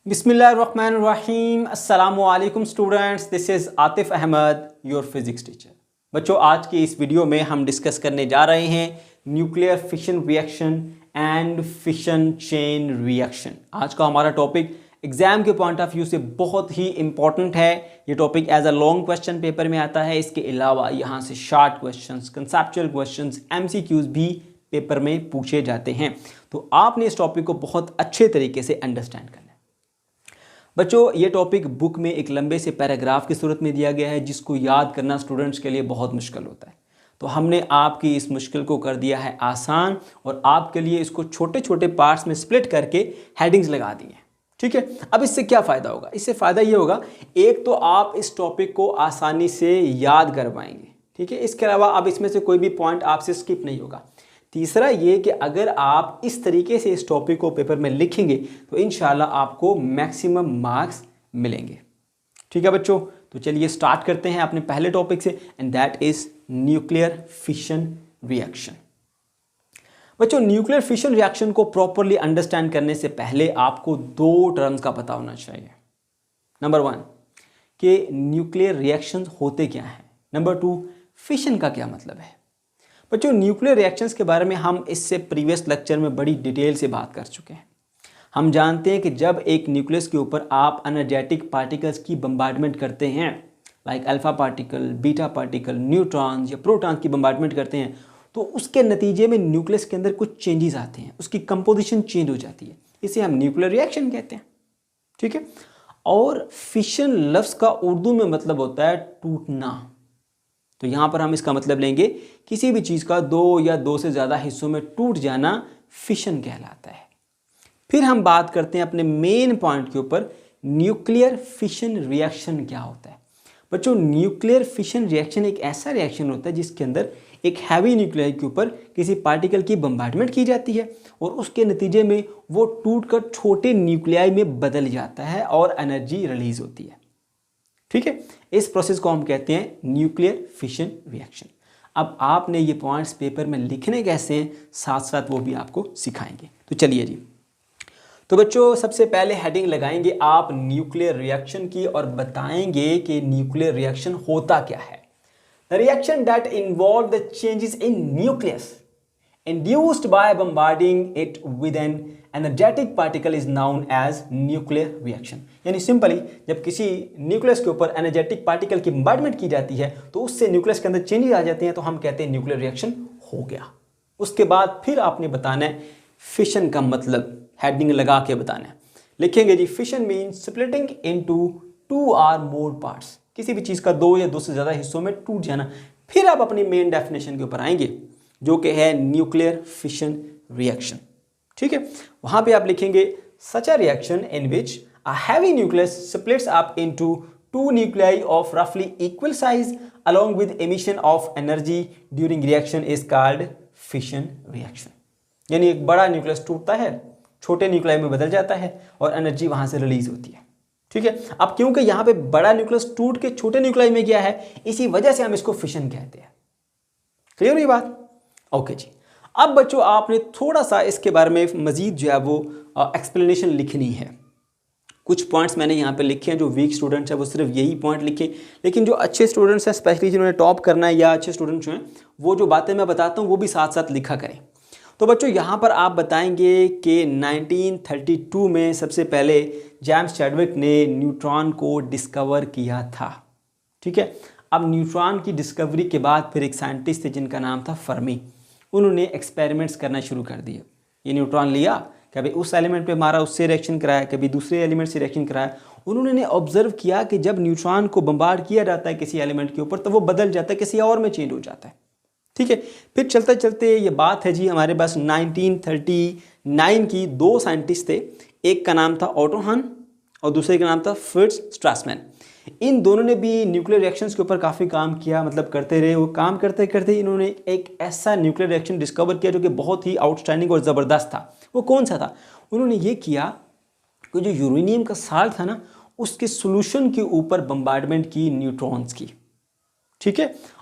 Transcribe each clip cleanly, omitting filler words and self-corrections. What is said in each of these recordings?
बिस्मिल्लाहिर्रहमानिर्रहीम। अस्सलाम वालेकुम students, this is Atif Ahmed, your physics teacher. बच्चों, आज की इस वीडियो में हम डिस्कस करने जा रहे हैं nuclear fission reaction and fission chain reaction. आज का हमारा टॉपिक एग्जाम के पॉइंट ऑफ व्यू से बहुत ही इंपॉर्टेंट है। ये topic as a long question paper में आता है। इसके अलावा यहाँ से short questions, conceptual questions, MCQs भी पेपर में पूछे जाते हैं। तो आपने इस टॉपिक को बहुत अच्छे तरीके से अंडरस्टैंड करना है। बच्चों, ये टॉपिक बुक में एक लंबे से पैराग्राफ की सूरत में दिया गया है, जिसको याद करना स्टूडेंट्स के लिए बहुत मुश्किल होता है। तो हमने आपकी इस मुश्किल को कर दिया है आसान, और आपके लिए इसको छोटे छोटे पार्ट्स में स्प्लिट करके हेडिंग्स लगा दी हैं। ठीक है, अब इससे क्या फ़ायदा होगा? इससे फ़ायदा ये होगा, एक तो आप इस टॉपिक को आसानी से याद कर पाएंगे। ठीक है, इसके अलावा अब इसमें से कोई भी पॉइंट आपसे स्किप नहीं होगा। तीसरा ये कि अगर आप इस तरीके से इस टॉपिक को पेपर में लिखेंगे तो इंशाल्लाह आपको मैक्सिमम मार्क्स मिलेंगे। ठीक है बच्चों, तो चलिए स्टार्ट करते हैं अपने पहले टॉपिक से, and that is nuclear fission reaction. बच्चों, न्यूक्लियर फिशन रिएक्शन को प्रॉपरली अंडरस्टैंड करने से पहले आपको दो टर्म्स का पता होना चाहिए। नंबर वन, कि न्यूक्लियर रिएक्शन होते क्या हैं। नंबर टू, फिशन का क्या मतलब है। बच्चों, न्यूक्लियर रिएक्शंस के बारे में हम इससे प्रीवियस लेक्चर में बड़ी डिटेल से बात कर चुके हैं। हम जानते हैं कि जब एक न्यूक्लियस के ऊपर आप एनर्जेटिक पार्टिकल्स की बम्बार्डमेंट करते हैं, like alpha particle, beta particle, neutrons या प्रोटॉन्स की बम्बार्डमेंट करते हैं, तो उसके नतीजे में न्यूक्लियस के अंदर कुछ चेंजेस आते हैं, उसकी कंपोजिशन चेंज हो जाती है। इसे हम न्यूक्लियर रिएक्शन कहते हैं। ठीक है, और फिशन लफ्ज़ का उर्दू में मतलब होता है टूटना। तो यहाँ पर हम इसका मतलब लेंगे किसी भी चीज़ का दो या दो से ज़्यादा हिस्सों में टूट जाना फिशन कहलाता है। फिर हम बात करते हैं अपने मेन पॉइंट के ऊपर, न्यूक्लियर फिशन रिएक्शन क्या होता है। बच्चों, न्यूक्लियर फिशन रिएक्शन एक ऐसा रिएक्शन होता है जिसके अंदर एक हैवी न्यूक्लियाई के ऊपर किसी पार्टिकल की बम्बार्डमेंट की जाती है और उसके नतीजे में वो टूटकर छोटे न्यूक्लियाई में बदल जाता है और एनर्जी रिलीज होती है। ठीक है, इस प्रोसेस को हम कहते हैं न्यूक्लियर फिशन रिएक्शन। अब आपने ये पॉइंट्स पेपर में लिखने कैसे हैं, साथ साथ वो भी आपको सिखाएंगे। तो चलिए जी, तो बच्चों सबसे पहले हेडिंग लगाएंगे आप न्यूक्लियर रिएक्शन की और बताएंगे कि न्यूक्लियर रिएक्शन होता क्या है। The reaction that involve the changes in nucleus induced by bombarding it with an energetic particle is known as nuclear reaction। यानी सिंपली जब किसी न्यूक्लियस के ऊपर एनर्जेटिक पार्टिकल की बम्बार्डमेंट की जाती है तो उससे न्यूक्लियस के अंदर चेंजेस आ जाते हैं, तो हम कहते हैं न्यूक्लियर रिएक्शन हो गया। उसके बाद फिर आपने बताना है फिशन का मतलब, हेडिंग लगा के बताना है। लिखेंगे जी, fission means splitting into two और मोर पार्ट्स, किसी भी चीज़ का दो या दो से ज़्यादा हिस्सों में टूट जाना। फिर आप अपनी मेन डेफिनेशन के ऊपर आएंगे जो कि है न्यूक्लियर फिशन रिएक्शन। ठीक है, वहां पे आप लिखेंगे such a reaction in which a heavy nucleus splits up into two nuclei of रफली equal size along with emission of energy during reaction is called fission reaction. यानी एक बड़ा न्यूक्लियस टूटता है, छोटे न्यूक्लियाई में बदल जाता है और एनर्जी वहां से रिलीज होती है। ठीक है, अब क्योंकि यहाँ पे बड़ा न्यूक्लियस टूट के छोटे न्यूक्लियाई में गया है, इसी वजह से हम इसको फिशन कहते हैं। क्लियर हुई बात? ओके जी। अब बच्चों आपने थोड़ा सा इसके बारे में मजीद जो है वो एक्सप्लेनेशन लिखनी है। कुछ पॉइंट्स मैंने यहाँ पे लिखे हैं, जो वीक स्टूडेंट्स हैं वो सिर्फ यही पॉइंट लिखें, लेकिन जो अच्छे स्टूडेंट्स हैं, स्पेशली जिन्होंने टॉप करना है या अच्छे स्टूडेंट्स जो हैं, वो जो बातें मैं बताता हूँ वो भी साथ साथ लिखा करें। तो बच्चों यहाँ पर आप बताएंगे कि 1932 में सबसे पहले जेम्स चैडविक ने न्यूट्रॉन को डिस्कवर किया था। ठीक है, अब न्यूट्रॉन की डिस्कवरी के बाद फिर एक साइंटिस्ट थे जिनका नाम था फर्मी। उन्होंने एक्सपेरिमेंट्स करना शुरू कर दिए। ये न्यूट्रॉन लिया, कभी उस एलिमेंट पे मारा, उससे रिएक्शन कराया, कभी दूसरे एलिमेंट से रिएक्शन कराया। उन्होंने ऑब्जर्व किया कि जब न्यूट्रॉन को बम्बार्ड किया जाता है किसी एलिमेंट के ऊपर तो वो बदल जाता है, किसी और में चेंज हो जाता है। ठीक है, फिर चलते चलते ये बात है जी, हमारे पास 1939 की दो साइंटिस्ट थे, एक का नाम था ऑटो हन और दूसरे का नाम था फ्रिट्ज स्ट्रासमैन। इन दोनों ने भी न्यूक्लियर रिएक्शंस के ऊपर काफ़ी काम किया, मतलब करते रहे। वो काम करते करते इन्होंने एक ऐसा न्यूक्लियर रिएक्शन डिस्कवर किया जो कि बहुत ही आउटस्टैंडिंग और ज़बरदस्त था। वो कौन सा था? उन्होंने ये किया कि जो यूरेनियम का साल्ट था ना, उसके सोल्यूशन के ऊपर बम्बार्डमेंट की न्यूट्रॉन्स की। ठीक है,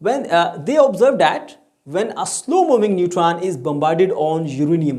when they observed that when a slow moving neutron is bombarded on uranium.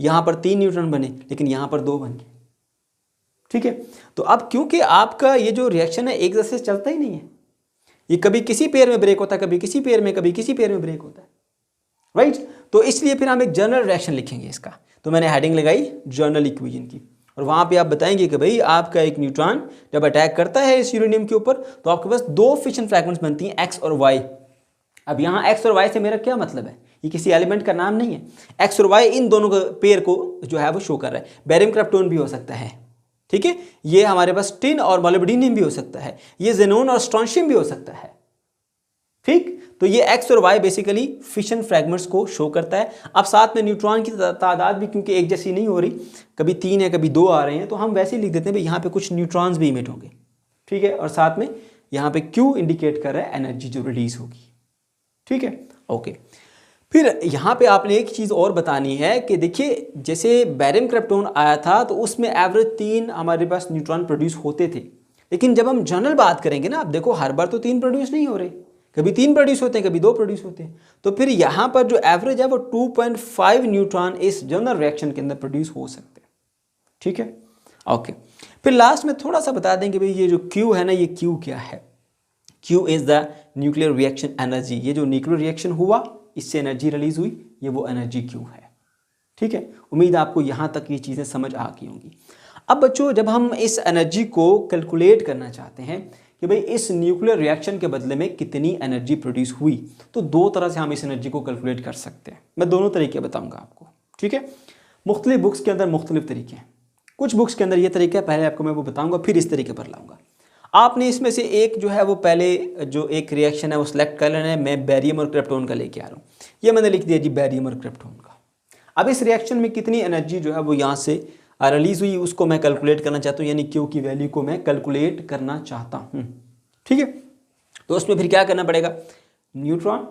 यहाँ पर 3 न्यूट्रॉन बने लेकिन यहाँ पर 2 बन गए, ठीक है। तो अब क्योंकि आपका ये जो रिएक्शन है एक जैसे चलता ही नहीं है, ये कभी किसी पेयर में ब्रेक होता है, कभी किसी पेयर में, कभी किसी पेयर में ब्रेक होता है, राइट। तो इसलिए फिर हम एक जनरल रिएक्शन लिखेंगे इसका। तो मैंने हेडिंग लगाई जनरल इक्वेशन की, और वहाँ पे आप बताएंगे कि भाई आपका एक न्यूट्रॉन जब अटैक करता है इस यूरेनियम के ऊपर तो आपके पास 2 फिशन फ्रैगमेंट्स बनती हैं, एक्स और वाई। अब यहाँ एक्स और वाई से मेरा क्या मतलब है, ये किसी एलिमेंट का नाम नहीं है। एक्स और वाई इन दोनों का पेयर को जो है वो शो कर रहा है। बेरियम क्रिप्टोन भी हो सकता है, ठीक है। ये हमारे पास टिन और मोलिब्डेनम भी हो सकता है, ये ज़ेनोन और स्ट्रोंशियम भी हो सकता है, ठीक। तो ये एक्स और वाई बेसिकली फिशन फ्रैगमेंट्स को शो करता है। अब साथ में न्यूट्रॉन की तादाद भी क्योंकि एक जैसी नहीं हो रही, कभी 3 है कभी 2 आ रहे हैं, तो हम वैसे ही लिख देते हैं भाई यहाँ पे कुछ न्यूट्रॉन्स भी इमिट होंगे, ठीक है। और साथ में यहाँ पे क्यू इंडिकेट कर रहा है एनर्जी जो रिलीज होगी, ठीक है, ओके। फिर यहाँ पे आपने एक चीज़ और बतानी है कि देखिए जैसे बेरियम क्रिप्टोन आया था तो उसमें एवरेज 3 हमारे पास न्यूट्रॉन प्रोड्यूस होते थे, लेकिन जब हम जनरल बात करेंगे ना, आप देखो हर बार तो 3 प्रोड्यूस नहीं हो रहे, कभी 3 प्रोड्यूस होते हैं, कभी 2 प्रोड्यूस होते हैं। तो फिर यहाँ पर जो एवरेज है वो 2.5 न्यूट्रॉन इस जनरल रिएक्शन के अंदर प्रोड्यूस हो सकते हैं, ठीक है, ओके। फिर लास्ट में थोड़ा सा बता देंगे भाई ये जो Q है ना, ये Q क्या है। Q is the nuclear reaction energy. ये जो न्यूक्लियर रिएक्शन हुआ इससे एनर्जी रिलीज हुई, ये वो एनर्जी Q है, ठीक है। उम्मीद आपको यहाँ तक ये चीज़ें समझ आ गई होंगी। अब बच्चों जब हम इस एनर्जी को कैलकुलेट करना चाहते हैं कि भाई इस न्यूक्लियर रिएक्शन के बदले में कितनी एनर्जी प्रोड्यूस हुई, तो 2 तरह से हम इस एनर्जी को कैलकुलेट कर सकते हैं। मैं दोनों तरीके बताऊंगा आपको, ठीक है। मुख्तलिफ बुक्स के अंदर मुख्तलिफ तरीके हैं, कुछ बुक्स के अंदर ये तरीका है, पहले आपको मैं वो बताऊंगा फिर इस तरीके पर लाऊंगा। आपने इसमें से एक जो है वो पहले जो एक रिएक्शन है वो सिलेक्ट कर लेना है। मैं बेरियम और क्रिप्टोन का लेके आ रहा हूँ, ये मैंने लिख दिया जी बेरियम और क्रिप्टोन का। अब इस रिएक्शन में कितनी एनर्जी जो है वो यहाँ से रिलीज हुई उसको मैं कैलकुलेट करना चाहता हूँ, यानी Q की वैल्यू को मैं कैलकुलेट करना चाहता हूँ, ठीक है। तो उसमें फिर क्या करना पड़ेगा, न्यूट्रॉन,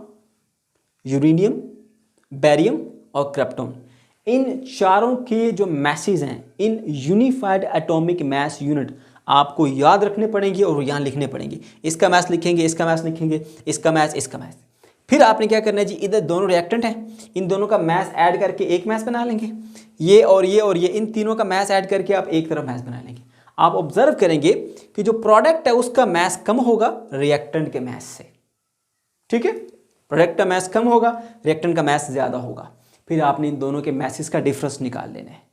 यूरेनियम, बेरियम और क्रिप्टोन, इन चारों के जो मैसेज हैं इन यूनिफाइड एटॉमिक मैस यूनिट आपको याद रखने पड़ेंगे और यहाँ लिखने पड़ेंगे। इसका मैस लिखेंगे, इसका मैस लिखेंगे, इसका मैस, इसका मैस। फिर आपने क्या करना है जी, इधर दोनों रिएक्टेंट हैं, इन दोनों का मैस ऐड करके एक मैस बना लेंगे। ये और ये और ये, इन तीनों का मैस ऐड करके आप एक तरफ मैस बना लेंगे। आप ऑब्जर्व करेंगे कि जो प्रोडक्ट है उसका मैस कम होगा रिएक्टेंट के मैस से, ठीक है। प्रोडक्ट का मैस कम होगा, रिएक्टेंट का मैस ज़्यादा होगा। फिर आपने इन दोनों के मैसेस का डिफरेंस निकाल लेना है।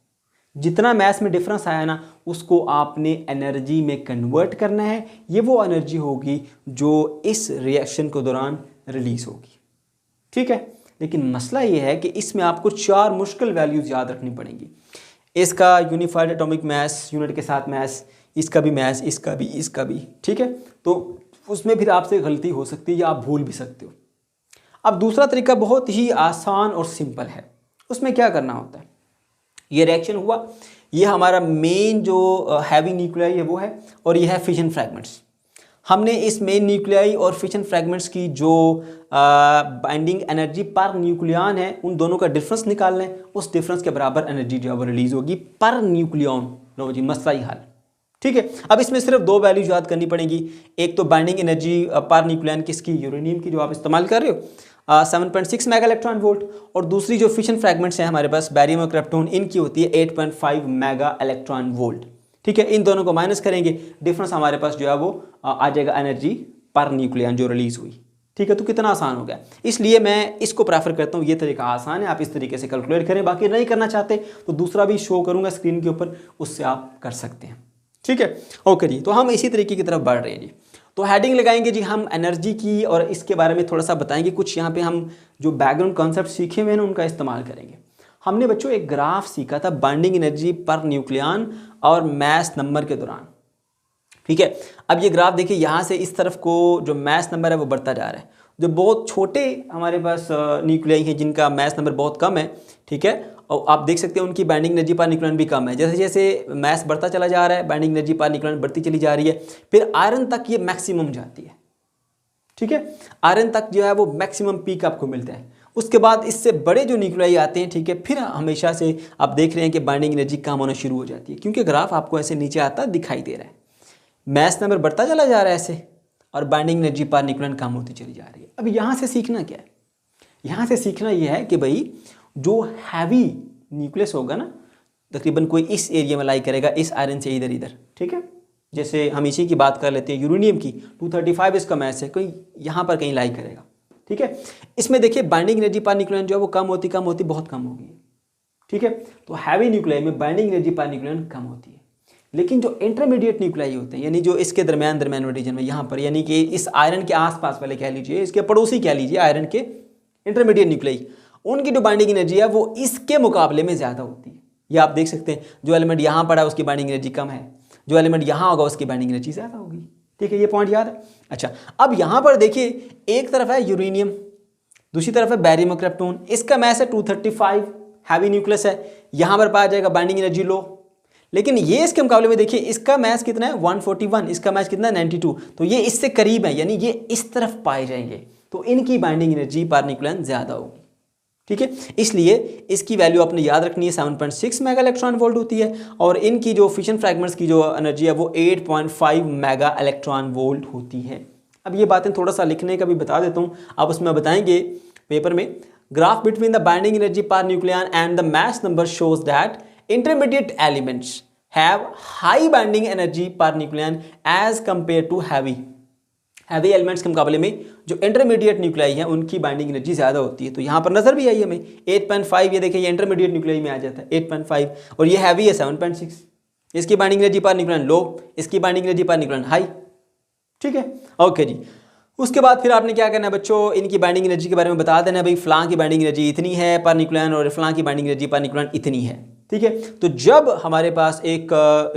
जितना मैस में डिफरेंस आया ना उसको आपने एनर्जी में कन्वर्ट करना है। ये वो एनर्जी होगी जो इस रिएक्शन के दौरान रिलीज होगी, ठीक है। लेकिन मसला ये है कि इसमें आपको 4 मुश्किल वैल्यूज़ याद रखनी पड़ेंगी। इसका यूनिफाइड एटॉमिक मैस यूनिट के साथ मैस, इसका भी मैस, इसका भी, इसका भी, ठीक है। तो उसमें फिर आपसे गलती हो सकती है या आप भूल भी सकते हो। अब दूसरा तरीका बहुत ही आसान और सिंपल है। उसमें क्या करना होता है, ये रिएक्शन हुआ, ये हमारा मेन जो हैवी न्यूक्लियाई है वो है, और ये है फिशन फ्रैगमेंट्स। हमने इस मेन न्यूक्लियाई और फिशन फ्रैगमेंट्स की जो बाइंडिंग एनर्जी पर न्यूक्लियन है उन दोनों का डिफरेंस निकालना है। उस डिफरेंस के बराबर एनर्जी जो है वो रिलीज होगी पर न्यूक्लियन। लो जी, मसला ही हल, ठीक है। अब इसमें सिर्फ 2 वैल्यूज याद करनी पड़ेगी। एक तो बाइंडिंग एनर्जी पर न्यूक्लियन किसकी, यूरेनियम की, जो आप इस्तेमाल कर रहे हो, 7.6 मेगा इलेक्ट्रॉन वोल्ट, और दूसरी जो फिशन फ्रैगमेंट्स हैं हमारे पास बेरियम और क्रिप्टोन, इनकी होती है 8.5 मेगा इलेक्ट्रॉन वोल्ट, ठीक है। इन दोनों को माइनस करेंगे, डिफरेंस हमारे पास जो है वो आ जाएगा एनर्जी पर न्यूक्लियन जो रिलीज हुई, ठीक है। तो कितना आसान हो गया, इसलिए मैं इसको प्रेफर करता हूँ। ये तरीका आसान है, आप इस तरीके से कैलकुलेट करें। बाकी नहीं करना चाहते तो दूसरा भी शो करूँगा स्क्रीन के ऊपर, उससे आप कर सकते हैं, ठीक है, ओके जी। तो हम इसी तरीके की तरफ बढ़ रहे हैं जी। तो हेडिंग लगाएंगे जी हम एनर्जी की, और इसके बारे में थोड़ा सा बताएंगे। कुछ यहाँ पे हम जो बैकग्राउंड कॉन्सेप्ट सीखे हुए हैं उनका इस्तेमाल करेंगे। हमने बच्चों एक ग्राफ सीखा था बाइंडिंग एनर्जी पर न्यूक्लियन और मैस नंबर के दौरान, ठीक है। अब ये ग्राफ देखिए, यहाँ से इस तरफ को जो मैस नंबर है वो बढ़ता जा रहा है। जो बहुत छोटे हमारे पास न्यूक्लियाई हैं जिनका मैस नंबर बहुत कम है, ठीक है, और आप देख सकते हैं उनकी बाइंडिंग एनर्जी पर न्यूक्लियन भी कम है। जैसे जैसे मैस बढ़ता चला जा रहा है, बाइंडिंग एनर्जी पर न्यूक्लियन बढ़ती चली जा रही है। फिर आयरन तक ये मैक्सिमम जाती है, ठीक है। आयरन तक जो है वो मैक्सिमम पीक आपको मिलता है। उसके बाद इससे बड़े जो न्यूक्लियाई आते हैं, ठीक है, फिर हमेशा से आप देख रहे हैं कि बाइंडिंग एनर्जी कम होना शुरू हो जाती है, क्योंकि ग्राफ आपको ऐसे नीचे आता दिखाई दे रहा है। मैस नंबर बढ़ता चला जा रहा है ऐसे, और बाइंडिंग एनर्जी पर न्यूक्लियन कम होती चली जा रही है। अब यहाँ से सीखना क्या है, यहाँ से सीखना यह है कि भाई जो हैवी न्यूक्लियस होगा ना तकरीबन कोई इस एरिया में लाई करेगा, इस आयरन से इधर इधर, ठीक है। जैसे हम इसी की बात कर लेते हैं यूरेनियम की, 235 इसका मास है, कोई यहाँ पर कहीं लाई करेगा, ठीक है। इसमें देखिए बाइंडिंग एनर्जी पर न्यूक्लियन जो है वो कम होती बहुत कम होगी, ठीक है। तो हैवी न्यूक्लियाई में बाइंडिंग एनर्जी पर न्यूक्लियन कम होती है, लेकिन जो इंटरमीडिएट न्यूक्लियाई होते हैं यानी जो इसके दरमियान वाले रीजन में यहाँ पर, यानी कि इस आयरन के आसपास वाले कह लीजिए, इसके पड़ोसी कह लीजिए आयरन के इंटरमीडिएट न्यूक्लियाई, उनकी जो बाइंडिंग एनर्जी है वो इसके मुकाबले में ज़्यादा होती है। ये आप देख सकते हैं, जो एलिमेंट यहाँ पड़ा है उसकी बाइंडिंग एनर्जी कम है, जो एलिमेंट यहाँ होगा उसकी बाइंडिंग एनर्जी ज़्यादा होगी, ठीक है। ये पॉइंट याद है। अच्छा, अब यहाँ पर देखिए एक तरफ है यूरेनियम, दूसरी तरफ है बैरियम और क्रिप्टोन। इसका मास है 235, हैवी न्यूक्लियस है, यहाँ पर पाया जाएगा बाइंडिंग एनर्जी लो। लेकिन ये इसके मुकाबले में देखिए इसका मास कितना है 141, इसका मास कितना है 92, तो ये इससे करीब है, यानी ये इस तरफ पाए जाएंगे, तो इनकी बाइंडिंग एनर्जी पर न्यूक्लियन ज़्यादा होगी, ठीक है। इसलिए इसकी वैल्यू आपने याद रखनी है, 7.6 मेगा इलेक्ट्रॉन वोल्ट होती है, और इनकी जो फिशन फ्रैगमेंट्स की जो एनर्जी है वो 8.5 मेगा इलेक्ट्रॉन वोल्ट होती है। अब ये बातें थोड़ा सा लिखने का भी बता देता हूँ, आप उसमें बताएंगे पेपर में, graph between the binding energy per nucleon and the mass number shows that intermediate elements have high binding energy per nucleon as compared to heavy elements के मुकाबले में जो इंटरमीडिएट न्यूक्लियाई हैं उनकी बाइंडिंग एनर्जी ज़्यादा होती है। तो यहाँ पर नजर भी आई हमें 8.5, ये देखिए ये इंटरमीडिएट न्यूक्लियाई में आ जाता है 8.5, और ये हैवी है 7.6, इसकी बाइंडिंग एनर्जी पर न्यूक्लियन लो, इसकी binding energy per nucleon high, ठीक है। ओके जी, उसके बाद फिर आपने क्या करना है बच्चों, इनकी बाइंडिंग एनर्जी के बारे में बता देना, भाई फलां की बाइंडिंग एनर्जी इतनी है पर न्यूक्लियन और फलां की बाइंडिंग एनर्जी पर न्यूक्लियन इतनी है, ठीक है। तो जब हमारे पास एक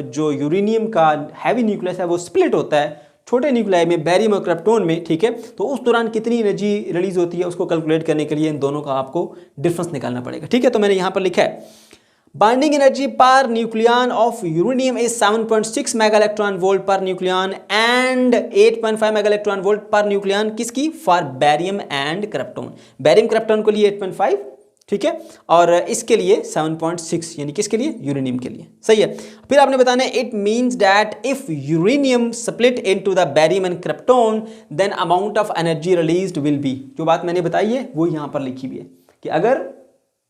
जो यूरेनियम का हैवी न्यूक्लियस है वो स्प्लिट होता है छोटे न्यूक्लियाई में, बैरियम और क्रिप्टोन में, ठीक है, तो उस दौरान कितनी एनर्जी रिलीज होती है उसको कैलकुलेट करने के लिए इन दोनों का आपको डिफरेंस निकालना पड़ेगा, ठीक है। तो मैंने यहाँ पर लिखा है binding energy per nucleon of uranium is 7.6 mega electron volt per nucleon and 8.5 mega electron volt per nucleon, किसकी, for barium and krypton. Barium krypton के लिए 8.5, ठीक है, और इसके लिए 7.6, यानी किसके लिए, यूरेनियम के लिए, सही है। फिर आपने बताना है it means that if uranium split into the barium and krypton then amount of energy released will be, जो बात मैंने बताई है वो यहाँ पर लिखी हुई है कि अगर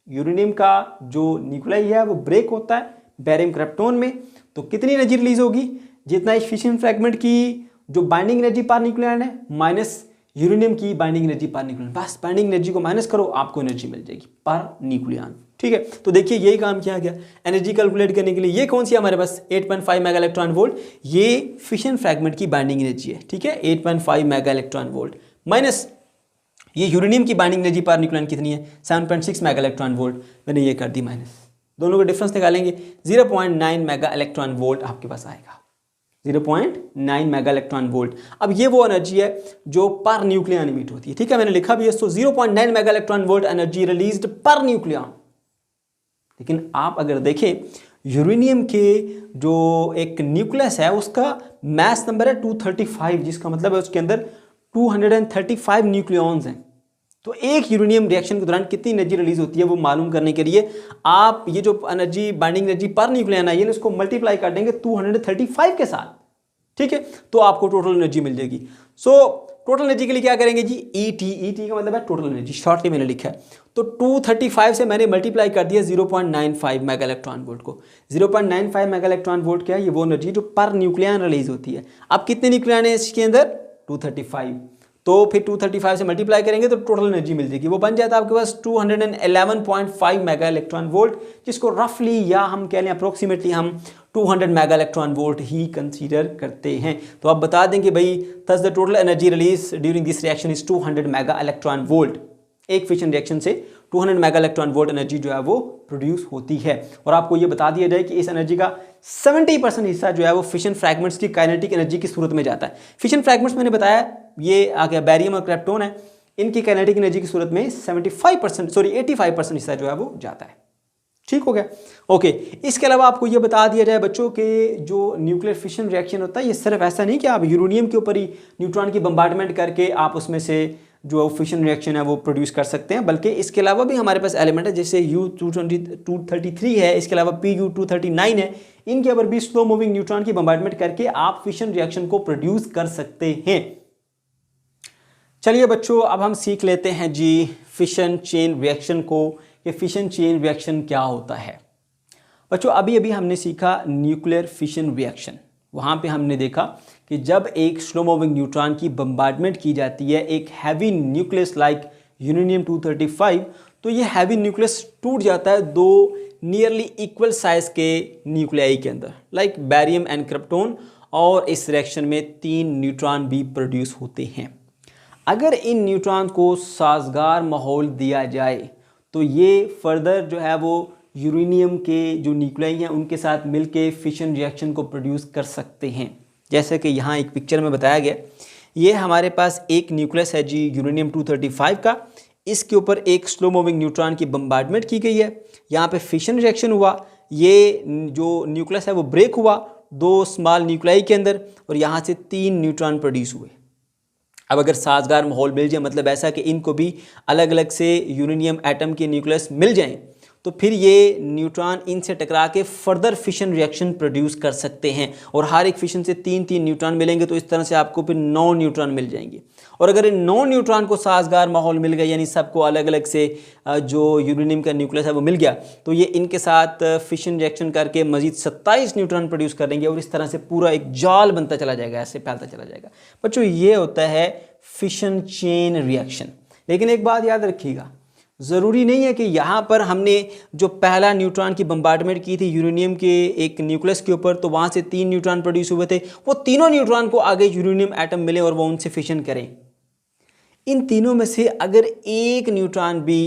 यूरेनियम का जो न्यूक्लियाई है वो ब्रेक होता है बैरियम क्रिप्टोन में, तो कितनी एनर्जी रिलीज होगी, जितना इस फिशन फ्रैगमेंट की जो बाइंडिंग एनर्जी पर न्यूक्लियन है माइनस यूरेनियम की बाइंडिंग एनर्जी पर न्यूक्लियन, बस बाइंडिंग एनर्जी को माइनस करो आपको एनर्जी मिल जाएगी पर न्यूक्लियन, ठीक है। तो देखिए यही काम किया गया एनर्जी कैलकुलेट करने के लिए। ये कौन सी है हमारे पास 8.5 मेगा इलेक्ट्रॉन वोल्ट, ये फिशन फ्रैगमेंट की बाइंडिंग एनर्जी है, ठीक है, 8.5 मेगा इलेक्ट्रॉन वोल्ट माइनस ये यूरेनियम की बाइंडिंग एनर्जी पर न्यूक्लियन कितनी है 7.6 मेगा इलेक्ट्रॉन वोल्ट, मैंने ये कर दी माइनस, दोनों का डिफरेंस निकालेंगे 0.9 मेगा इलेक्ट्रॉन वोल्ट आपके पास आएगा, 0.9 मेगा इलेक्ट्रॉन वोल्ट। अब ये वो एनर्जी है जो पर न्यूक्लियन इमिट होती है, ठीक है, मैंने लिखा भी है। तो 0.9 mega electron volt energy released per nucleon. लेकिन आप अगर देखें यूरेनियम के जो एक न्यूक्लियस है उसका मास नंबर है 235, जिसका मतलब है उसके अंदर 235 न्यूक्लियॉन्स हैं। तो एक यूरेनियम रिएक्शन के दौरान कितनी एनर्जी रिलीज होती है वो मालूम करने के लिए आप ये जो energy binding energy per nucleon आई है उसको मल्टीप्लाई कर देंगे 235 के साथ, ठीक है, तो आपको टोटल एनर्जी मिल जाएगी। सो टोटल एनर्जी के लिए क्या करेंगे जी, ET का मतलब है टोटल एनर्जी, शॉर्टली मैंने लिखा है। तो 235 से मैंने मल्टीप्लाई कर दिया 0.95 मेगा इलेक्ट्रॉन वोल्ट को। 0.95 मेगा इलेक्ट्रॉन वोल्ट क्या है, ये वो एनर्जी जो पर न्यूक्लियन रिलीज होती है। अब कितने न्यूक्लियन है इसके अंदर 235, तो फिर 235 से मल्टीप्लाई करेंगे तो टोटल एनर्जी मिल जाएगी, वो बन जाता है आपके पास 211.5 मेगा इलेक्ट्रॉन वोल्ट, जिसको रफली या हम कह लें अप्रोक्सीमेटली हम 200 मेगा इलेक्ट्रॉन वोल्ट ही कंसीडर करते हैं। तो आप बता दें कि भाई thus the total energy release during this reaction is 200 mega electron volt. एक फिशन रिएक्शन से 200 मेगा इलेक्ट्रॉन वोल्ट एनर्जी जो है वो प्रोड्यूस होती है। और आपको ये बता दिया जाए कि इस एनर्जी का 70% हिस्सा जो है वो फिशन फ्रैगमेंट्स की काइनेटिक एनर्जी की सूरत में जाता है। फिशन फ्रैगमेंट्स मैंने बताया ये आ गया बैरियम और क्रिप्टोन है, इनकी काइनेटिक एनर्जी की सूरत में 85% हिस्सा जो है वो जाता है, ठीक हो गया। ओके, इसके अलावा आपको ये बता दिया जाए बच्चों के जो न्यूक्लियर फिशन रिएक्शन होता है ये सिर्फ ऐसा नहीं कि आप यूरेनियम के ऊपर ही न्यूट्रॉन की बम्बार्डमेंट करके आप उसमें से जो फिशन रिएक्शन है वो प्रोड्यूस कर सकते हैं, बल्कि इसके अलावा भी हमारे पास एलिमेंट है जैसे U233 है, इसके अलावा Pu239 है, इनके ऊपर भी स्लो मूविंग न्यूट्रॉन की बम्बार्डमेंट करके आप फिशन रिएक्शन को प्रोड्यूस कर सकते हैं। चलिए बच्चों अब हम सीख लेते हैं जी फिशन चेन रिएक्शन को कि फिशन चेन रिएक्शन क्या होता है। बच्चों अभी हमने सीखा न्यूक्लियर फिशन रिएक्शन। वहाँ पे हमने देखा कि जब एक स्लो मूविंग न्यूट्रॉन की बम्बार्डमेंट की जाती है एक हैवी न्यूक्लियस लाइक यूरेनियम 235, तो ये हैवी न्यूक्लियस टूट जाता है दो नियरली इक्वल साइज के न्यूक्लियाई के अंदर, लाइक बैरियम एंड क्रिप्टोन, और इस रिएक्शन में 3 न्यूट्रॉन भी प्रोड्यूस होते हैं। अगर इन न्यूट्रॉन को साजगार माहौल दिया जाए तो ये फर्दर जो है वो यूरेनियम के जो न्यूक्लियाई हैं उनके साथ मिलके फिशन रिएक्शन को प्रोड्यूस कर सकते हैं। जैसे कि यहाँ एक पिक्चर में बताया गया, ये हमारे पास एक न्यूक्लियस है जी यूरेनियम 235 का, इसके ऊपर एक स्लो मूविंग न्यूट्रॉन की बम्बार्डमेंट की गई है, यहाँ पे फिशन रिएक्शन हुआ, ये जो न्यूक्लियस है वो ब्रेक हुआ 2 स्मॉल न्यूक्लियाई के अंदर और यहाँ से 3 न्यूट्रॉन प्रोड्यूस हुए। अब अगर साजगार माहौल मिल जाए, मतलब ऐसा कि इनको भी अलग अलग से यूरेनियम एटम के न्यूक्लियस मिल जाएं, तो फिर ये न्यूट्रॉन इनसे टकरा के फर्दर फिशन रिएक्शन प्रोड्यूस कर सकते हैं और हर एक फिशन से 3-3 न्यूट्रॉन मिलेंगे, तो इस तरह से आपको फिर 9 न्यूट्रॉन मिल जाएंगे। और अगर इन 9 न्यूट्रॉन को साजगार माहौल मिल गया, यानी सबको अलग अलग से जो यूरेनियम का न्यूक्लियस है वो मिल गया, तो ये इनके साथ फिशन रिएक्शन करके मजीद 27 न्यूट्रॉन प्रोड्यूस करेंगे और इस तरह से पूरा एक जाल बनता चला जाएगा, ऐसे फैलता चला जाएगा। बच्चों ये होता है फिशन चेन रिएक्शन। लेकिन एक बात याद रखिएगा, ज़रूरी नहीं है कि यहाँ पर हमने जो पहला न्यूट्रॉन की बम्बार्डमेंट की थी यूरेनियम के एक न्यूक्लियस के ऊपर, तो वहाँ से 3 न्यूट्रॉन प्रोड्यूस हुए थे, वो तीनों न्यूट्रॉन को आगे यूरेनियम एटम मिले और वो उनसे फिशन करें। इन तीनों में से अगर एक न्यूट्रॉन भी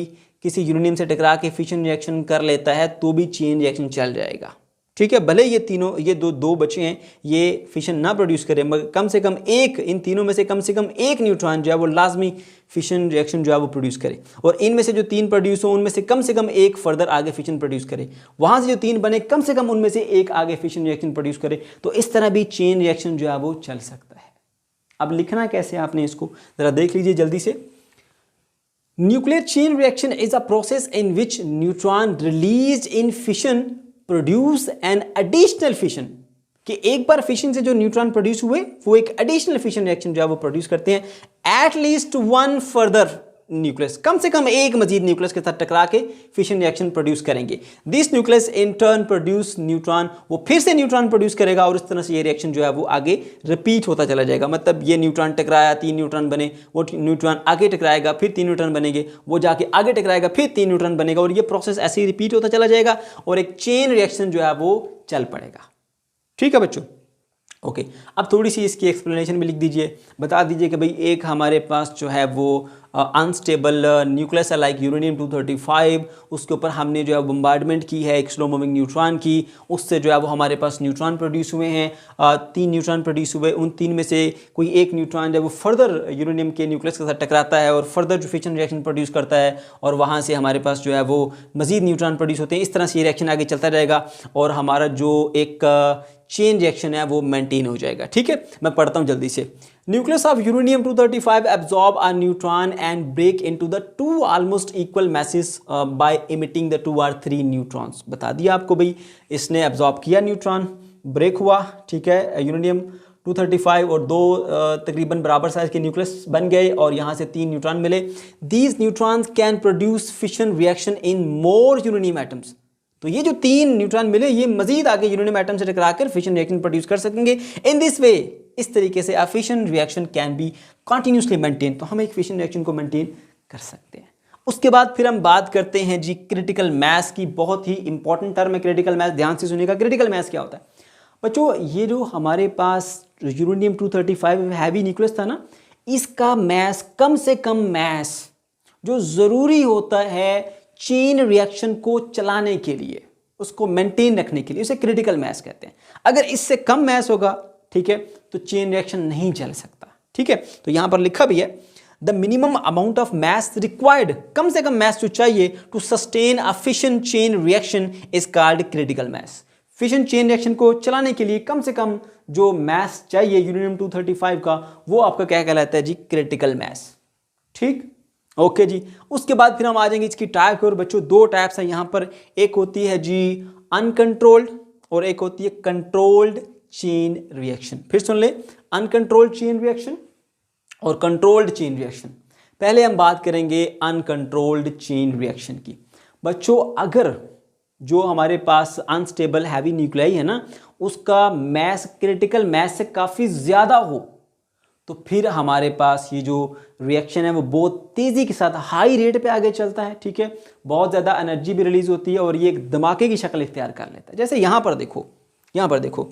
किसी यूरेनियम से टकरा के फिशन रिएक्शन कर लेता है तो भी चेन रिएक्शन चल जाएगा, ठीक है। भले ये तीनों ये दो बचे हैं ये फिशन ना प्रोड्यूस करें, मगर कम से कम एक, इन तीनों में से कम एक न्यूट्रॉन जो है वो लाजमी फिशन रिएक्शन जो है वो प्रोड्यूस करे, और इनमें से जो 3 प्रोड्यूस हो उनमें से कम एक फर्दर आगे फिशन प्रोड्यूस करे, वहाँ से जो 3 बने कम से कम उनमें से एक आगे फिशन रिएक्शन प्रोड्यूस करे, तो इस तरह भी चेन रिएक्शन जो है वो चल सकता है। अब लिखना कैसे आपने इसको ज़रा देख लीजिए जल्दी से। Nuclear chain reaction is a process in which neutron released in fission produce an additional fission, कि एक बार फिशन से जो न्यूट्रॉन प्रोड्यूस हुए वो एक एडिशनल फिशन रिएक्शन जो है वो प्रोड्यूस करते हैं एट लीस्ट 1 फर्दर न्यूक्लियस, कम से कम एक मजीद न्यूक्लियस के साथ टकरा के फिशन रिएक्शन प्रोड्यूस करेंगे। This nucleus in turn produce neutron, वो फिर से न्यूट्रॉन प्रोड्यूस करेगा और इस तरह से ये रिएक्शन जो है वो आगे रिपीट होता चला जाएगा। मतलब ये न्यूट्रॉन टकराया, 3 न्यूट्रॉन बने, वो न्यूट्रॉन आगे टकराएगा, फिर 3 न्यूट्रॉन बनेंगे, वो जाके आगे टकराएगा, फिर 3 न्यूट्रॉन बनेगा, और ये प्रोसेस ऐसे ही रिपीट होता चला जाएगा और एक चेन रिएक्शन जो है वो चल पड़ेगा। ठीक है बच्चों, ओके। अब थोड़ी सी इसकी एक्सप्लेनेशन भी लिख दीजिए, बता दीजिए कि भाई एक हमारे पास जो है वो अनस्टेबल न्यूक्लियस है लाइक यूरेनियम 235, उसके ऊपर हमने जो है बम्बार्डमेंट की है एक स्लो मूविंग न्यूट्रॉन की, उससे जो है वो हमारे पास न्यूट्रॉन प्रोड्यूस हुए हैं, 3 न्यूट्रॉन प्रोड्यूस हुए, उन 3 में से कोई एक न्यूट्रॉन जो है वो फर्दर यूरेनियम के न्यूक्लियस के साथ टकराता है और फर्दर जो फिशन रिएक्शन प्रोड्यूस करता है और वहाँ से हमारे पास जो है वो मजीद न्यूट्रॉन प्रोड्यूस होते हैं। इस तरह से ये रिएक्शन आगे चलता रहेगा और हमारा जो एक चेन रिएक्शन है वो मेंटेन हो जाएगा। ठीक है, मैं पढ़ता हूँ जल्दी से। Nucleus of uranium 235 absorb a neutron and break into the 2 almost equal masses by emitting the 2 or 3 neutrons। बता दिया आपको भाई, इसने एब्जॉर्ब किया न्यूट्रॉन, ब्रेक हुआ, ठीक है, यूरेनियम 235 और 2 तकरीबन बराबर साइज के न्यूक्लियस बन गए और यहाँ से 3 न्यूट्रॉन मिले। These neutrons can produce fission reaction in more uranium atoms। तो ये जो 3 न्यूट्रॉन मिले ये मजीद आगे यूरेनियम एटम से टकराकर फिशन रिएक्शन प्रोड्यूस कर सकेंगे। इन दिस वे, इस तरीके से fission reaction can be continuously maintain, तो हम एक फिशन रिएक्शन को मेंटेन कर सकते हैं। उसके बाद फिर हम बात करते हैं जी क्रिटिकल मास की। बहुत ही इंपॉर्टेंट टर्म है क्रिटिकल मास, ध्यान से सुनिएगा। क्रिटिकल मास क्या होता है बच्चों? ये जो हमारे पास यूरेनियम 235 हैवी न्यूक्लियस था ना, इसका मास, कम से कम मास जो ज़रूरी होता है चेन रिएक्शन को चलाने के लिए, उसको मेंटेन रखने के लिए, उसे क्रिटिकल मास कहते हैं। अगर इससे कम मास होगा, ठीक है, तो चेन रिएक्शन नहीं चल सकता। ठीक है, तो यहां पर लिखा भी है the minimum amount of mass required, कम से कम मास जो चाहिए to sustain a fission chain reaction is called critical mass. Fission chain reaction को चलाने के लिए कम से कम जो मास चाहिए यूरेनियम 235 का, वो आपका क्या कहलाता है जी? Critical mass. ठीक, ओके जी। उसके बाद फिर हम आ जाएंगे इसकी टाइप और बच्चों 2 टाइप्स हैं यहाँ पर। एक होती है जी अनकंट्रोल्ड और एक होती है कंट्रोल्ड चेन रिएक्शन। फिर सुन ले, अनकंट्रोल्ड चेन रिएक्शन और कंट्रोल्ड चेन रिएक्शन। पहले हम बात करेंगे अनकंट्रोल्ड चेन रिएक्शन की। बच्चों अगर जो हमारे पास अनस्टेबल हैवी न्यूक्लियाई है ना, उसका मैस क्रिटिकल मैस से काफ़ी ज़्यादा हो, तो फिर हमारे पास ये जो रिएक्शन है वो बहुत तेज़ी के साथ हाई रेट पे आगे चलता है, ठीक है। बहुत ज़्यादा एनर्जी भी रिलीज़ होती है और ये एक धमाके की शक्ल इख्तियार कर लेता है। जैसे यहाँ पर देखो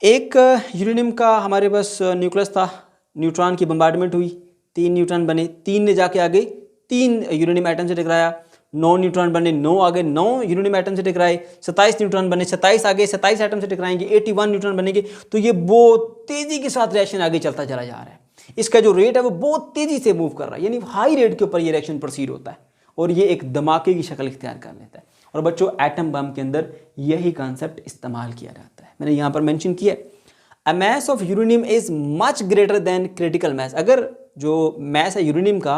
एक यूरेनियम का हमारे पास न्यूक्लियस था, न्यूट्रॉन की बम्बार्डमेंट हुई, 3 न्यूट्रॉन बने, 3 ने जाके आगे 3 यूरेनियम एटम से टकराया, 9 न्यूट्रॉन बने, 9 आगे 9 यूरेनियम एटम से टकराए, 27 न्यूट्रॉन बने, 27 आगे 27 एटम से टकराएंगे, 81 न्यूट्रॉन बनेंगे। तो ये बहुत तेज़ी के साथ रिएक्शन आगे चलता चला जा रहा है। इसका जो रेट है वो बहुत तेज़ी से मूव कर रहा है, यानी हाई रेट के ऊपर ये रिएक्शन प्रोसीड होता है और ये एक धमाके की शक्ल इख्तियार कर लेता है। और बच्चों एटम बम के अंदर यही कॉन्सेप्ट इस्तेमाल किया जाता है। मैंने यहाँ पर मेंशन किया है, a mass of uranium is much greater than critical mass. अगर जो मैस है यूरेनियम का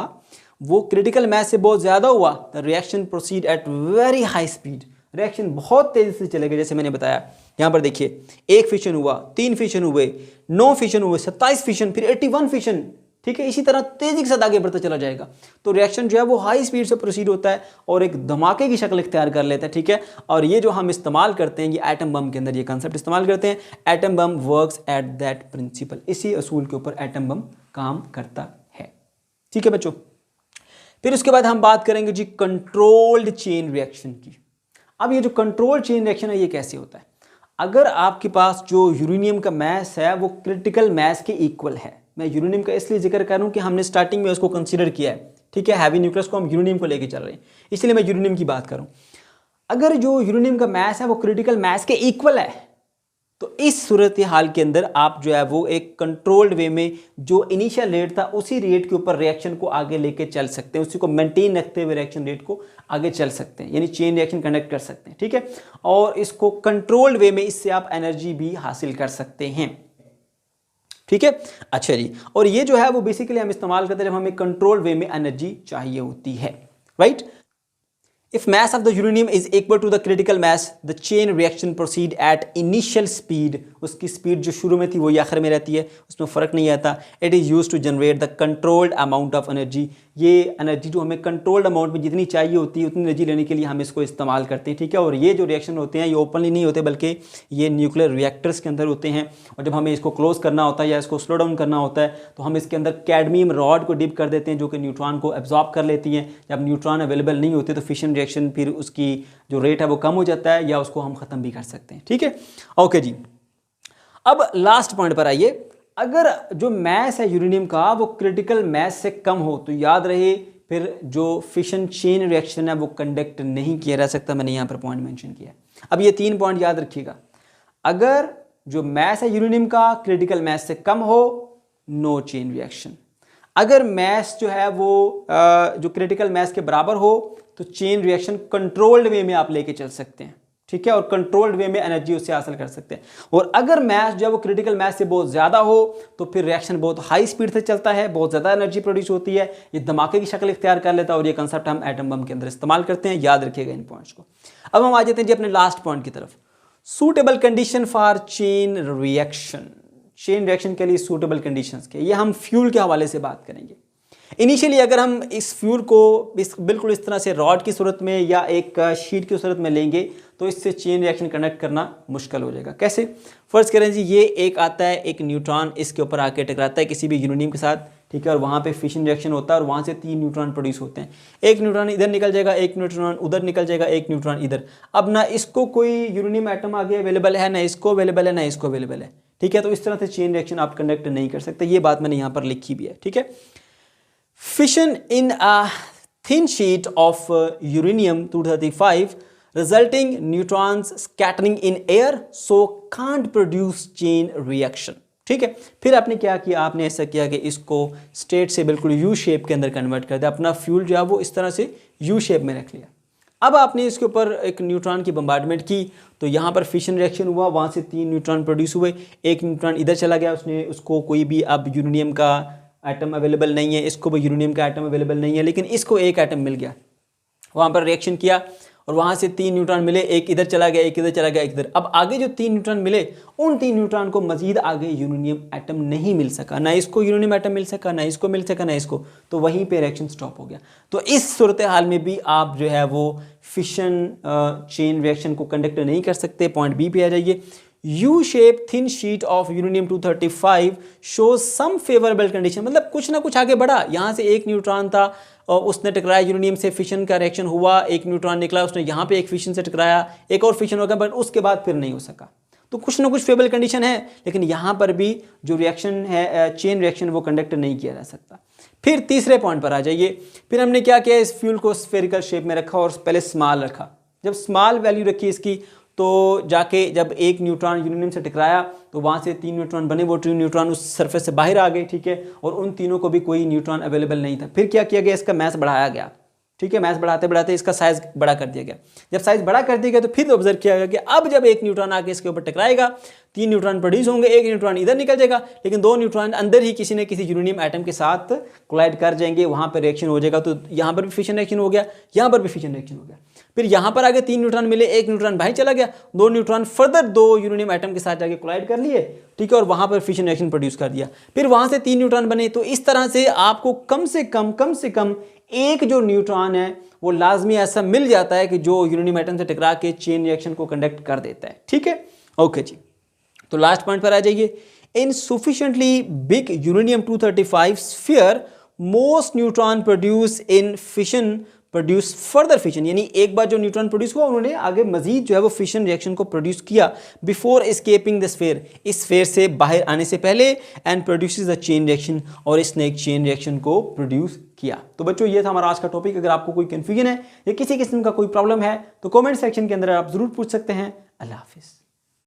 वो क्रिटिकल मैस से बहुत ज़्यादा हुआ, the reaction proceed at very high speed. Reaction बहुत तेज़ी से चलेगा। जैसे मैंने बताया यहाँ पर देखिए, 1 फिशन हुआ, 3 फिशन हुए, 9 फिशन हुए, 27 फिशन, फिर 81 फिशन, ठीक है। इसी तरह तेज़ी के साथ आगे बढ़ता चला जाएगा। तो रिएक्शन जो है वो हाई स्पीड से प्रोसीड होता है और एक धमाके की शक्ल इख्तियार कर लेता है, ठीक है। और ये जो हम इस्तेमाल करते हैं, ये एटम बम के अंदर ये कंसेप्ट इस्तेमाल करते हैं। Atom bomb works at that principle, इसी असूल के ऊपर एटम बम काम करता है, ठीक है बच्चों। फिर उसके बाद हम बात करेंगे जी कंट्रोल्ड चेन रिएक्शन की। अब ये जो कंट्रोल्ड चेन रिएक्शन है ये कैसे होता है? अगर आपके पास जो यूरेनियम का मैस है वो क्रिटिकल मैस के इक्वल है, मैं यूरेनियम का इसलिए जिक्र कर रहा हूँ कि हमने स्टार्टिंग में उसको कंसीडर किया है, ठीक है। हैवी न्यूक्लियस को हम यूरेनियम को लेके चल रहे हैं, इसलिए मैं यूरेनियम की बात कर रहा हूँ। अगर जो यूरेनियम का मैस है वो क्रिटिकल मैस के इक्वल है, तो इस सूरत हाल के अंदर आप जो है वो एक कंट्रोल्ड वे में जो इनिशियल रेट था उसी रेट के ऊपर रिएक्शन को आगे लेके चल सकते हैं, उसी को मेंटेन रखते हुए रिएक्शन रेट को आगे चल सकते हैं, यानी चेन रिएक्शन कंडक्ट कर सकते हैं, ठीक है। और इसको कंट्रोल्ड वे में इससे आप एनर्जी भी हासिल कर सकते हैं, ठीक है। अच्छा जी, और ये जो है वो बेसिकली हम इस्तेमाल करते हैं जब हमें कंट्रोल्ड वे में एनर्जी चाहिए होती है, right. If mass of the uranium is equal to the critical mass, the chain reaction proceed at initial speed. उसकी स्पीड जो शुरू में थी वही आखिर में रहती है, उसमें फ़र्क नहीं आता। It is used to generate the controlled amount of energy. ये एनर्जी जो हमें कंट्रोल्ड अमाउंट में जितनी चाहिए होती है उतनी एनर्जी लेने के लिए हम इसको इस्तेमाल करते हैं, ठीक है। और ये जो रिएक्शन होते हैं ये ओपनली नहीं होते, बल्कि ये न्यूक्लियर रिएक्टर्स के अंदर होते हैं। और जब हमें इसको क्लोज करना होता है या इसको स्लो डाउन करना होता है तो हम इसके अंदर कैडमियम रॉड को डिप कर देते हैं जो कि न्यूट्रॉन को एब्जॉर्ब कर लेती हैं। जब न्यूट्रॉन अवेलेबल नहीं होते तो फिशन रिएक्शन फिर उसकी जो रेट है वो कम हो जाता है या उसको हम ख़त्म भी कर सकते हैं, ठीक है। ओके जी, अब लास्ट पॉइंट पर आइए। अगर जो मैस है यूरेनियम का वो क्रिटिकल मैस से कम हो तो याद रहे फिर जो फिशन चेन रिएक्शन है वो कंडक्ट नहीं किया जा सकता। मैंने यहाँ पर पॉइंट मेंशन किया। अब ये 3 पॉइंट याद रखिएगा। अगर जो मैस है यूरेनियम का क्रिटिकल मैस से कम हो, नो चेन रिएक्शन। अगर मैस जो है वो जो क्रिटिकल मैस के बराबर हो तो चेन रिएक्शन कंट्रोल्ड वे में आप लेके चल सकते हैं, ठीक है। और कंट्रोल्ड वे में एनर्जी उससे हासिल कर सकते हैं। और अगर मैस जो है वो क्रिटिकल मैस से बहुत ज़्यादा हो तो फिर रिएक्शन बहुत हाई स्पीड से चलता है, बहुत ज़्यादा एनर्जी प्रोड्यूस होती है, ये धमाके की शक्ल इख्तियार कर लेता है। और ये कंसेप्ट हम एटम बम के अंदर इस्तेमाल करते हैं, याद रखिएगा इन पॉइंट्स को। अब हम आ जाते हैं जी अपने लास्ट पॉइंट की तरफ, suitable condition for chain reaction. Chain reaction के लिए सूटेबल कंडीशंस के, ये हम फ्यूल के हवाले से बात करेंगे। इनिशियली अगर हम इस फ्यूल को बिल्कुल इस तरह से रॉड की सूरत में या एक शीट की सूरत में लेंगे तो इससे चेन रिएक्शन कंडक्ट करना मुश्किल हो जाएगा। कैसे? फर्स्ट करें जी, ये एक आता है, एक न्यूट्रॉन इसके ऊपर आके टकराता है किसी भी यूरेनियम के साथ, ठीक है। और वहाँ पे फिशन रिएक्शन होता है और वहाँ से 3 न्यूट्रॉन प्रोड्यूस होते हैं। एक न्यूट्रॉन इधर निकल जाएगा, एक न्यूट्रॉन उधर निकल जाएगा, एक न्यूट्रॉन इधर। अब ना इसको कोई यूरेनियम एटम आगे अवेलेबल है, ना इसको अवेलेबल है, ना इसको अवेलेबल है, ठीक है। तो इस तरह से चेन रिएक्शन आप कंडक्ट नहीं कर सकते। ये बात मैंने यहाँ पर लिखी भी है, ठीक है। Fission in a thin sheet of uranium-235 resulting neutrons scattering in air so can't produce chain reaction, ठीक है। फिर आपने क्या किया, आपने ऐसा किया कि इसको स्टेट से बिल्कुल यू शेप के अंदर कन्वर्ट कर दिया, अपना फ्यूल जो है वो इस तरह से यू शेप में रख लिया। अब आपने इसके ऊपर एक न्यूट्रॉन की बम्बार्डमेंट की तो यहाँ पर फिशन रिएक्शन हुआ, वहाँ से 3 न्यूट्रॉन प्रोड्यूस हुए, एक न्यूट्रॉन इधर चला गया, उसको कोई भी अब यूरेनियम का एटम अवेलेबल नहीं है, इसको भी यूरेनियम का एटम अवेलेबल नहीं है, लेकिन इसको एक एटम मिल गया, वहाँ पर रिएक्शन किया और वहाँ से 3 न्यूट्रॉन मिले, एक इधर चला गया, एक इधर चला गया, एक इधर। अब आगे जो 3 न्यूट्रॉन मिले, उन 3 न्यूट्रॉन को मजीद आगे यूरेनियम एटम नहीं मिल सका, ना इसको यूरेनियम एटम मिल सका, ना इसको मिल सका, ना इसको, तो वहीं पे रिएक्शन स्टॉप हो गया। तो इस सूरत हाल में भी आप जो है वो फिशन चेन रिएक्शन को कंडक्ट नहीं कर सकते। पॉइंट बी पे आ जाइए। U shape thin sheet of uranium 235 shows some favourable condition, मतलब कुछ ना कुछ आगे बढ़ा। यहाँ से एक न्यूट्रॉन था और उसने टकराया यूरेनियम से, फिशन का रिएक्शन हुआ, एक न्यूट्रॉन निकला, उसने यहाँ पे एक फिशन से टकराया, एक और फिशन हो गया, बट उसके बाद फिर नहीं हो सका। तो कुछ ना कुछ फेवरेबल कंडीशन है, लेकिन यहाँ पर भी जो रिएक्शन है चेन रिएक्शन वो कंडक्ट नहीं किया जा सकता। फिर तीसरे पॉइंट पर आ जाइए। फिर हमने क्या किया, इस फ्यूल को स्फेरिकल शेप में रखा और पहले स्मॉल रखा। जब स्मॉल वैल्यू रखी इसकी, तो जाके जब एक न्यूट्रॉन यूरेनियम से टकराया तो वहाँ से 3 न्यूट्रॉन बने, वो 3 न्यूट्रॉन उस सरफेस से बाहर आ गए, ठीक है, और उन तीनों को भी कोई न्यूट्रॉन अवेलेबल नहीं था। फिर क्या किया गया, इसका मैस बढ़ाया गया, ठीक है, मैस बढ़ाते बढ़ाते इसका साइज बड़ा कर दिया गया। जब साइज बड़ा कर दिया गया तो फिर ऑब्जर्व किया गया कि अब जब एक न्यूट्रॉन आके इसके ऊपर टकराएगा, 3 न्यूट्रॉन प्रोड्यूस होंगे, एक न्यूट्रॉन इधर निकल जाएगा, लेकिन 2 न्यूट्रॉन अंदर ही किसी न किसी यूरेनियम एटम के साथ कोलाइड कर जाएंगे, वहाँ पर रिएक्शन हो जाएगा। तो यहाँ पर भी फिशन रिएक्शन हो गया, यहाँ पर भी फिशन रिएक्शन हो गया। फिर यहाँ पर आगे 3 न्यूट्रॉन मिले, एक न्यूट्रॉन बाहर चला गया, 2 न्यूट्रॉन फर्दर 2 यूरेनियम एटम के साथ जाके कोलाइड कर लिए, ठीक है, और वहाँ पर फिशन रिएक्शन प्रोड्यूस कर दिया। फिर वहाँ से 3 न्यूट्रॉन बने। तो इस तरह से आपको कम से कम एक जो न्यूट्रॉन है वो लाजमी ऐसा मिल जाता है कि जो यूरेनियम एटम से टकरा के चेन रिएक्शन को कंडक्ट कर देता है, ठीक है। ओके जी, तो लास्ट पॉइंट पर आ जाइए। In sufficiently big uranium 235 sphere most neutron produce in fission produce further fission, यानी एक बार जो न्यूट्रॉन प्रोड्यूस हुआ उन्होंने आगे मजीद जो है वो फिशन रिएक्शन को प्रोड्यूस किया बिफोर एस्केपिंग द स्फीयर, इस स्फीयर से बाहर आने से पहले, and produces the chain reaction, और इसने एक चेन रिएक्शन को प्रोड्यूस किया। तो बच्चों ये था हमारा आज का टॉपिक। अगर आपको कोई कंफ्यूजन है या किसी किस्म का कोई प्रॉब्लम है तो कमेंट सेक्शन के अंदर आप जरूर पूछ सकते हैं। अल्लाह हाफिज़।